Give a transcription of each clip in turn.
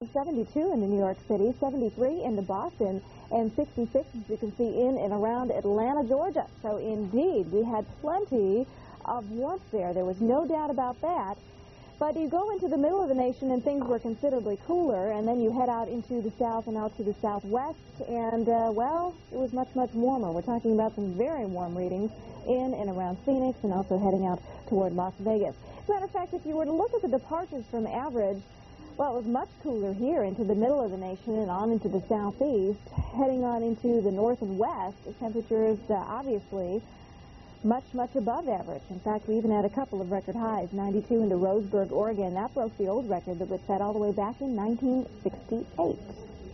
72 into New York City, 73 into Boston, and 66, as you can see, in and around Atlanta, Georgia. So indeed, we had plenty of warmth there. There was no doubt about that. But you go into the middle of the nation and things were considerably cooler, and then you head out into the south and out to the southwest, and, well, it was much, much warmer. We're talking about some very warm readings in and around Phoenix and also heading out toward Las Vegas. As a matter of fact, if you were to look at the departures from average, well, it was much cooler here into the middle of the nation and on into the southeast. Heading on into the north and west, the temperatures obviously much, much above average. In fact, we even had a couple of record highs, 92 into Roseburg, Oregon. That broke the old record that was set all the way back in 1968.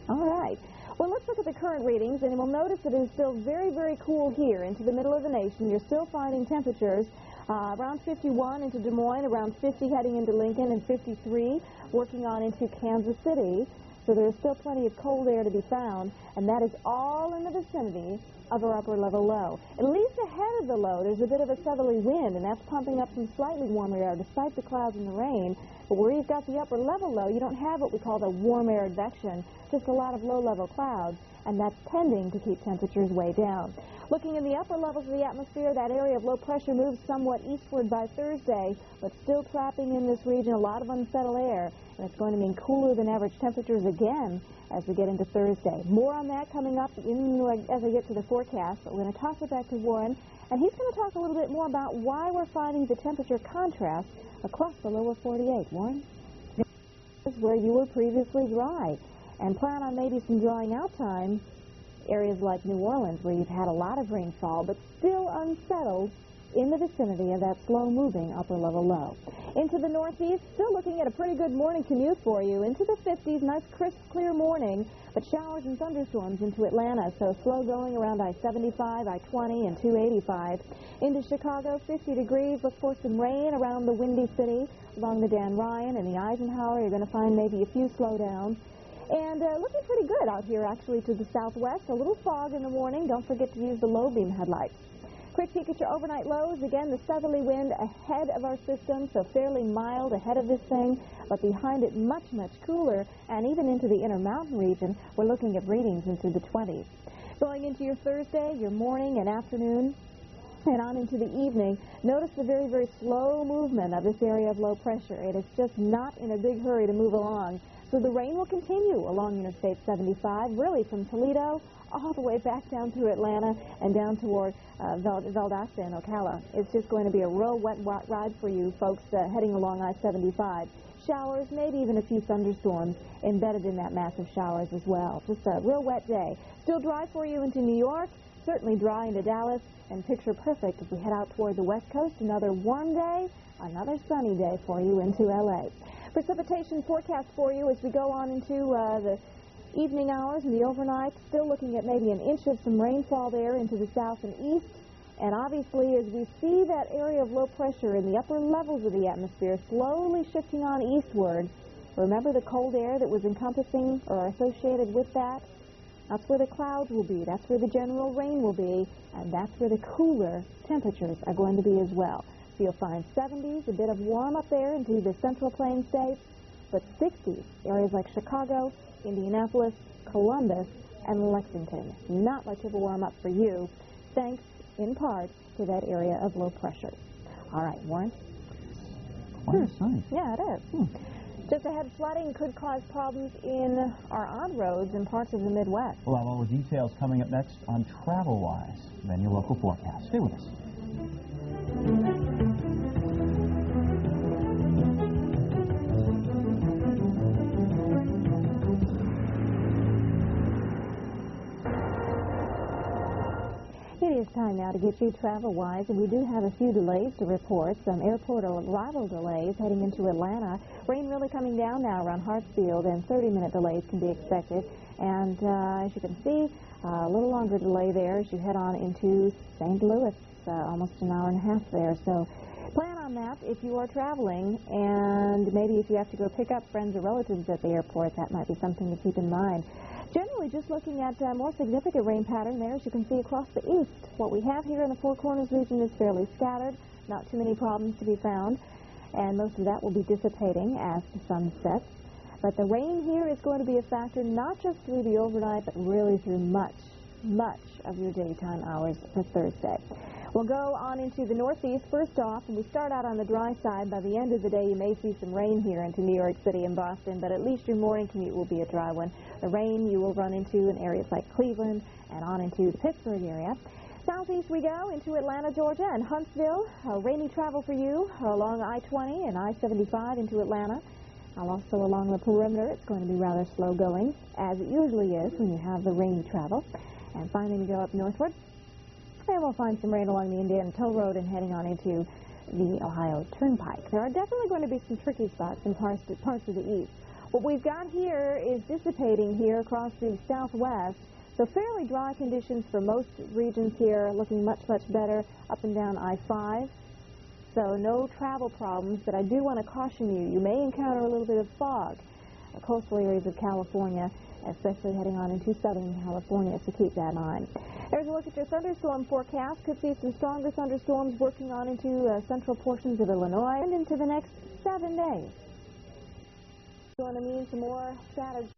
All right. Well, let's look at the current readings, and you'll notice that it is still very, very cool here into the middle of the nation. You're still finding temperatures around 51 into Des Moines, around 50 heading into Lincoln, and 53 working on into Kansas City. So there's still plenty of cold air to be found, and that is all in the vicinity of our upper level low. At least ahead of the low, there's a bit of a southerly wind, and that's pumping up some slightly warmer air despite the clouds and the rain. But where you've got the upper level low, you don't have what we call the warm air advection, just a lot of low-level clouds, and that's tending to keep temperatures way down. Looking in the upper levels of the atmosphere, that area of low pressure moves somewhat eastward by Thursday, but still trapping in this region a lot of unsettled air, and it's going to mean cooler than average temperatures again as we get into Thursday. More on that coming up as I get to the forecast, but we're going to toss it back to Warren, and he's going to talk a little bit more about why we're finding the temperature contrast across the lower 48. Warren? This is where you were previously dry, and plan on maybe some drying out time. Areas like New Orleans, where you've had a lot of rainfall, but still unsettled in the vicinity of that slow-moving upper-level low. Into the northeast, still looking at a pretty good morning commute for you. Into the 50s, nice, crisp, clear morning, but showers and thunderstorms into Atlanta, so slow going around I-75, I-20, and 285. Into Chicago, 50 degrees. Look for some rain around the Windy City. Along the Dan Ryan and the Eisenhower, you're going to find maybe a few slowdowns. And looking pretty good out here, actually, to the southwest. A little fog in the morning. Don't forget to use the low beam headlights. Quick peek at your overnight lows. Again, the southerly wind ahead of our system, so fairly mild ahead of this thing, but behind it much, much cooler. And even into the Intermountain region, we're looking at readings into the 20s. Going into your Thursday, your morning and afternoon, and on into the evening, notice the very, very slow movement of this area of low pressure. It is just not in a big hurry to move along. So the rain will continue along Interstate 75, really from Toledo all the way back down through Atlanta and down toward Valdosta and Ocala. It's just going to be a real wet ride for you folks heading along I-75. Showers, maybe even a few thunderstorms embedded in that mass of showers as well. Just a real wet day. Still dry for you into New York, certainly dry into Dallas, and picture perfect as we head out toward the west coast. Another warm day, another sunny day for you into L.A. Precipitation forecast for you as we go on into the evening hours and the overnight. Still looking at maybe an inch of some rainfall there into the south and east. And obviously, as we see that area of low pressure in the upper levels of the atmosphere slowly shifting on eastward, remember the cold air that was encompassing or associated with that? That's where the clouds will be. That's where the general rain will be. And that's where the cooler temperatures are going to be as well. So you'll find 70s, a bit of warm up there into the Central Plains states, but 60s, areas like Chicago, Indianapolis, Columbus, and Lexington. Not much of a warm up for you, thanks in part to that area of low pressure. All right, Warren? Quite a sight. Yeah, it is. Just ahead, flooding could cause problems in our on-roads in parts of the Midwest. We'll have all the details coming up next on Travel-Wise, then your local forecast. Stay with us. It is time now to get you travel-wise, and we do have a few delays to report. Some airport arrival delays heading into Atlanta. Rain really coming down now around Hartsfield, and 30-minute delays can be expected. And as you can see, a little longer delay there as you head on into St. Louis, almost an hour and a half there. So plan on that if you are traveling, and maybe if you have to go pick up friends or relatives at the airport, that might be something to keep in mind. Generally, just looking at more significant rain pattern there, as you can see across the east. What we have here in the Four Corners region is fairly scattered, not too many problems to be found, and most of that will be dissipating as the sun sets. But the rain here is going to be a factor not just through the overnight, but really through much of your daytime hours for Thursday. We'll go on into the northeast first off, and we start out on the dry side. By the end of the day, you may see some rain here into New York City and Boston, but at least your morning commute will be a dry one. The rain you will run into in areas like Cleveland and on into the Pittsburgh area. Southeast we go into Atlanta, Georgia, and Huntsville. Rainy travel for you along I-20 and I-75 into Atlanta. Also along the perimeter, it's going to be rather slow going, as it usually is when you have the rainy travel. And finally, we go up northward, and we'll find some rain along the Indiana Toll Road and heading on into the Ohio Turnpike. There are definitely going to be some tricky spots in parts of the east. What we've got here is dissipating here across the southwest, so fairly dry conditions for most regions here, looking much better up and down I-5. So no travel problems, but I do want to caution you, you may encounter a little bit of fog in coastal areas of California, especially heading on into southern California, so keep that in mind. There's a look at your thunderstorm forecast. Could see some stronger thunderstorms working on into central portions of Illinois and into the next 7 days. It's going to mean some more scattered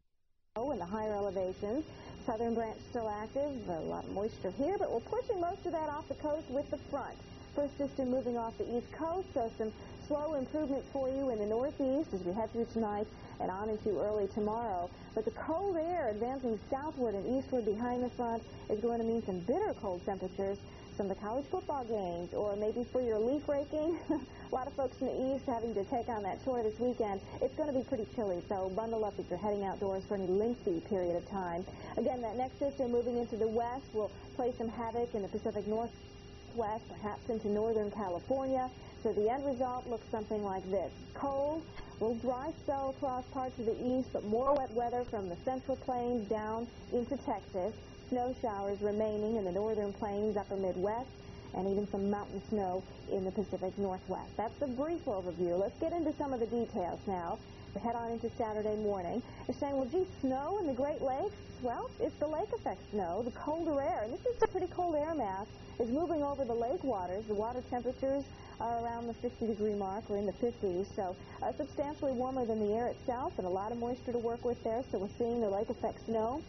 snow in the higher elevations. Southern branch still active, a lot of moisture here, but we're pushing most of that off the coast with the front. First system moving off the east coast, so some slow improvements for you in the northeast as we head through tonight and on into early tomorrow. But the cold air advancing southward and eastward behind the front is going to mean some bitter cold temperatures from the college football games, or maybe for your leaf raking. A lot of folks in the east having to take on that chore this weekend. It's going to be pretty chilly, so bundle up if you're heading outdoors for any lengthy period of time. Again, that next system moving into the west will play some havoc in the Pacific Northwest, perhaps into northern California. So the end result looks something like this. Cold, a little dry spell across parts of the east, but more wet weather from the central plains down into Texas. Snow showers remaining in the northern plains, upper Midwest, and even some mountain snow in the Pacific Northwest. That's a brief overview. Let's get into some of the details now. We head on into Saturday morning. You're saying, well, gee, snow in the Great Lakes? Well, it's the lake effect snow, the colder air, and this is a pretty cold air mass, is moving over the lake waters. The water temperatures are around the 50-degree mark. We're in the 50s, so substantially warmer than the air itself, and a lot of moisture to work with there, so we're seeing the lake effect snow.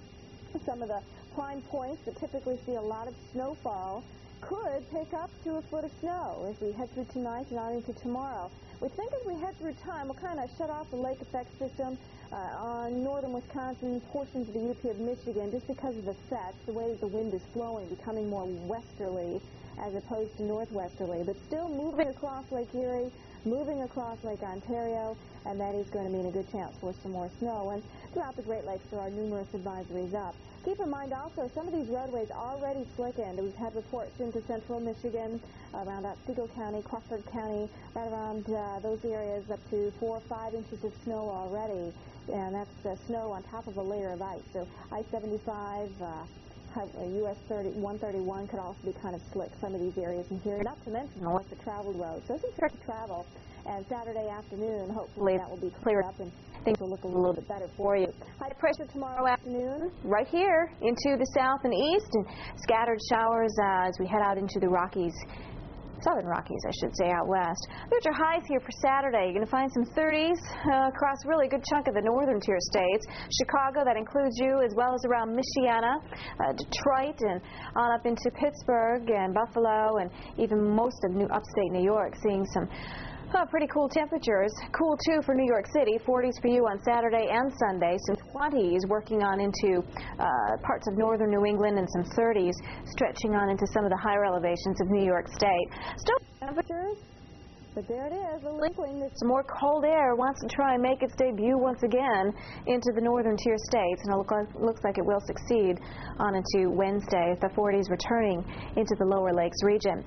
Some of the prime points that typically see a lot of snowfall could pick up to a foot of snow as we head through tonight and on into tomorrow. We think as we head through time, we'll kind of shut off the lake effect system on northern Wisconsin, portions of the UP of Michigan, just because of the sets, the way that the wind is flowing, becoming more westerly as opposed to northwesterly, but still moving across Lake Erie, moving across Lake Ontario, and that is going to mean a good chance for some more snow. And throughout the Great Lakes, there are numerous advisories up. Keep in mind also, some of these roadways are already slickened. We've had reports into central Michigan, around Otsego County, Crawford County, right around those areas, up to 4 or 5 inches of snow already, and that's snow on top of a layer of ice. So I-75, US 131 could also be kind of slick, some of these areas in here, not to mention the less traveled roads. So it's a tricky travel, and Saturday afternoon, hopefully that will be cleared up and things will look a little bit better for you. High pressure tomorrow afternoon, right here into the south and east, and scattered showers as we head out into the Rockies. Southern Rockies, I should say, out west. There's your highs here for Saturday. You're going to find some 30s across a really good chunk of the northern tier states. Chicago, that includes you, as well as around Michiana, Detroit, and on up into Pittsburgh and Buffalo, and even most of upstate New York, seeing some pretty cool temperatures. Cool, too, for New York City. 40s for you on Saturday and Sunday. Some 20s working on into parts of northern New England, and some 30s stretching on into some of the higher elevations of New York State. Still temperatures, but there it is, a inkling that some more cold air wants to try and make its debut once again into the northern tier states, and it looks like it will succeed on into Wednesday, the 40s returning into the lower lakes region.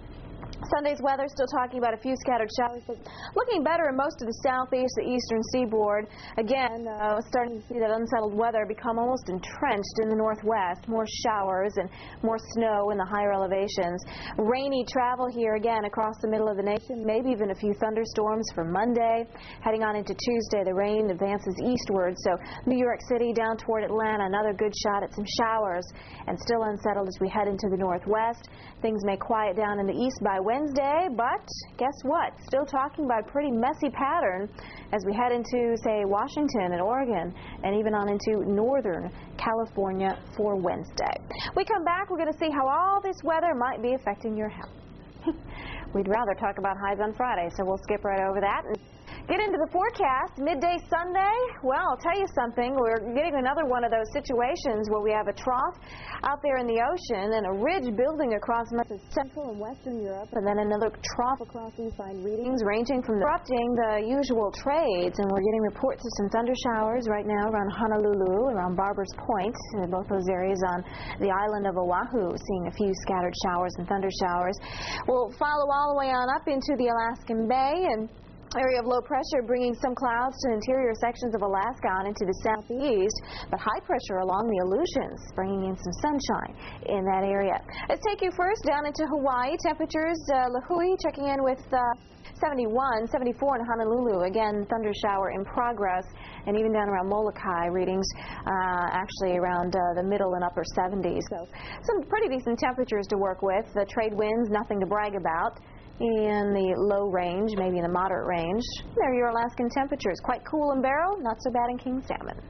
Sunday's weather, still talking about a few scattered showers, but looking better in most of the southeast, the eastern seaboard. Again, starting to see that unsettled weather become almost entrenched in the northwest. More showers and more snow in the higher elevations. Rainy travel here again across the middle of the nation, maybe even a few thunderstorms for Monday. Heading on into Tuesday, the rain advances eastward, so New York City down toward Atlanta, another good shot at some showers, and still unsettled as we head into the northwest. Things may quiet down in the east by Wednesday, but guess what? Still talking about a pretty messy pattern as we head into, say, Washington and Oregon and even on into northern California for Wednesday. We come back, we're going to see how all this weather might be affecting your health. We'd rather talk about highs on Friday, so we'll skip right over that and get into the forecast. Midday Sunday, well, I'll tell you something. We're getting another one of those situations where we have a trough out there in the ocean and a ridge building across much of Central and Western Europe, and then another trough across east side readings ranging from disrupting the usual trades. And we're getting reports of some thunder showers right now around Honolulu, around Barbers Point, both those areas on the island of Oahu, seeing a few scattered showers and thunder showers. We'll follow all the way on up into the Alaskan Bay and area of low pressure bringing some clouds to interior sections of Alaska on into the southeast, but high pressure along the Aleutians bringing in some sunshine in that area. Let's take you first down into Hawaii. Temperatures, Lahui checking in with 71, 74 in Honolulu. Again, thunder shower in progress, and even down around Molokai, readings actually around the middle and upper 70s. So some pretty decent temperatures to work with. The trade winds, nothing to brag about. In the low range, maybe in the moderate range. There are your Alaskan temperatures. Quite cool in Barrow, not so bad in King Salmon.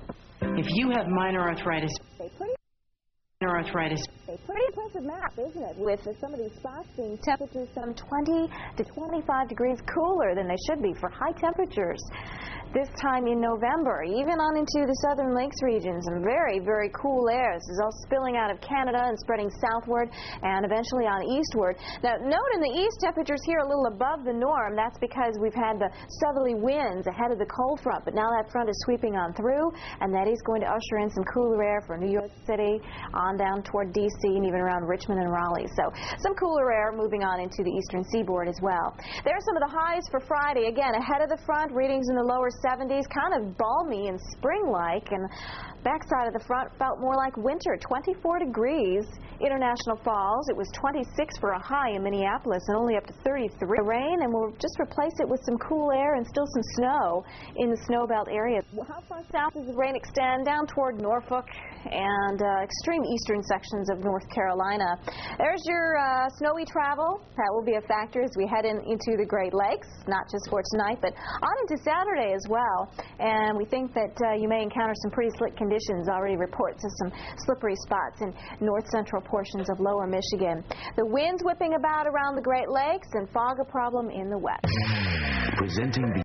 If you have minor arthritis, Pretty impressive map, isn't it? With some of these spots being temperatures some 20 to 25 degrees cooler than they should be for high temperatures this time in November, even on into the southern lakes regions. Some very, very cool air. This is all spilling out of Canada and spreading southward and eventually on eastward. Now, note in the east, temperatures here a little above the norm. That's because we've had the southerly winds ahead of the cold front, but now that front is sweeping on through, and that is going to usher in some cooler air for New York City, on down toward D.C. and even around Richmond and Raleigh. So some cooler air moving on into the eastern seaboard as well. There are some of the highs for Friday. Again, ahead of the front, readings in the lower 70s, kind of balmy and spring-like, and backside of the front felt more like winter. 24 degrees. International Falls, it was 26 for a high in Minneapolis and only up to 33. The rain, and we'll just replace it with some cool air and still some snow in the snowbelt area. How far south does the rain extend? Down toward Norfolk and extreme eastern sections of North Carolina. There's your snowy travel. That will be a factor as we head into the Great Lakes, not just for tonight, but on into Saturday as well. And we think that you may encounter some pretty slick conditions. Already reports of some slippery spots in north central portions of lower Michigan. The winds whipping about around the Great Lakes and fog a problem in the west. Presenting the